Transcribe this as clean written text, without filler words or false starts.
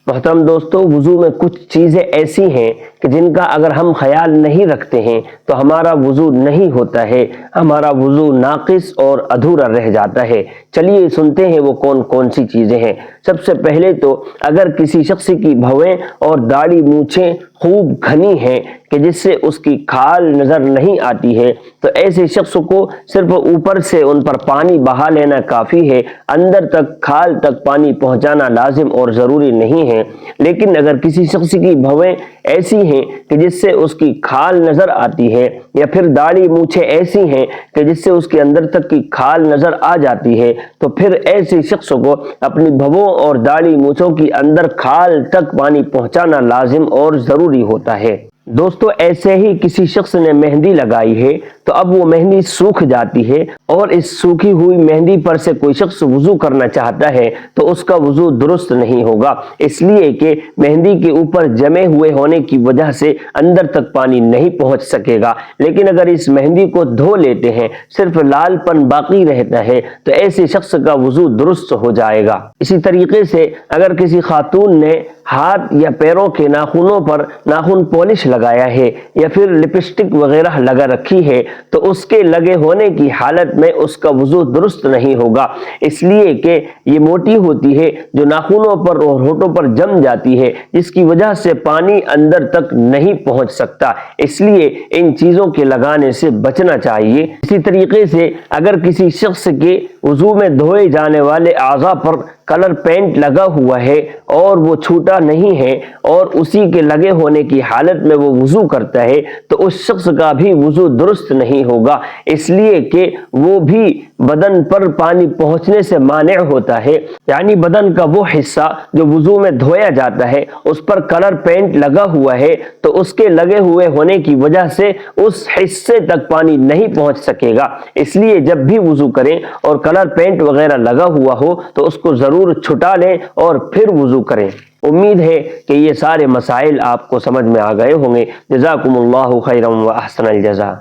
محترم دوستو، وضو میں کچھ چیزیں ایسی ہیں کہ جن کا اگر ہم خیال نہیں رکھتے ہیں تو ہمارا وضو نہیں ہوتا ہے، ہمارا وضو ناقص اور ادھورا رہ جاتا ہے۔ چلیے سنتے ہیں وہ کون کون سی چیزیں ہیں۔ سب سے پہلے تو اگر کسی شخص کی بھویں اور داڑھی مونچھیں خوب گھنی ہیں کہ جس سے اس کی کھال نظر نہیں آتی ہے، تو ایسے شخص کو صرف اوپر سے ان پر پانی بہا لینا کافی ہے، اندر تک کھال تک پانی پہنچانا لازم اور ضروری نہیں ہے۔ لیکن اگر کسی شخص کی بھویں ایسی ہیں کہ جس سے اس کی کھال نظر آتی ہے، یا پھر داڑھی مونچھیں ایسی ہیں کہ جس سے اس کے اندر تک کی کھال نظر آ جاتی ہے، تو پھر ایسے شخص کو اپنی بھووں اور داڑھی مونچھوں کی اندر کھال تک پانی پہنچانا لازم اور ضروری ہوتا ہے۔ دوستو، ایسے ہی کسی شخص نے مہندی لگائی ہے تو اب وہ مہندی سوکھ جاتی ہے اور اس سوکھی ہوئی مہندی پر سے کوئی شخص وضو کرنا چاہتا ہے تو اس کا وضو درست نہیں ہوگا، اس لیے کہ مہندی کے اوپر جمے ہوئے ہونے کی وجہ سے اندر تک پانی نہیں پہنچ سکے گا۔ لیکن اگر اس مہندی کو دھو لیتے ہیں، صرف لال پن باقی رہتا ہے، تو ایسے شخص کا وضو درست ہو جائے گا۔ اسی طریقے سے اگر کسی خاتون نے ہاتھ یا پیروں کے ناخنوں پر ناخن پالش لگایا ہے یا پھر لپسٹک وغیرہ لگا رکھی ہے تو اس کے لگے ہونے کی حالت میں اس کا وضو درست نہیں ہوگا، اس لیے کہ یہ موٹی ہوتی ہے جو ناخنوں پر اور ہونٹوں پر جم جاتی ہے، جس کی وجہ سے پانی اندر تک نہیں پہنچ سکتا، اس لیے ان چیزوں کے لگانے سے بچنا چاہیے۔ اسی طریقے سے اگر کسی شخص کے وضو میں دھوئے جانے والے اعضاء پر کلر پینٹ لگا ہوا ہے اور وہ چھوٹا نہیں ہے اور اسی کے لگے ہونے کی حالت میں وہ وضو کرتا ہے تو اس شخص کا بھی وضو درست نہیں ہوگا، اس لیے کہ وہ بھی بدن پر پانی پہنچنے سے مانع ہوتا ہے، یعنی بدن کا وہ حصہ جو وضو میں دھویا جاتا ہے اس پر کلر پینٹ لگا ہوا ہے تو اس کے لگے ہوئے ہونے کی وجہ سے اس حصے تک پانی نہیں پہنچ سکے گا، اس لیے جب بھی وضو کریں اور کلر پینٹ وغیرہ لگا ہوا ہو تو اس کو ضرور چھٹا لیں اور پھر وضو کریں۔ امید ہے کہ یہ سارے مسائل آپ کو سمجھ میں آ گئے ہوں گے۔ جزاکم اللہ خیرا و احسن الجزاء۔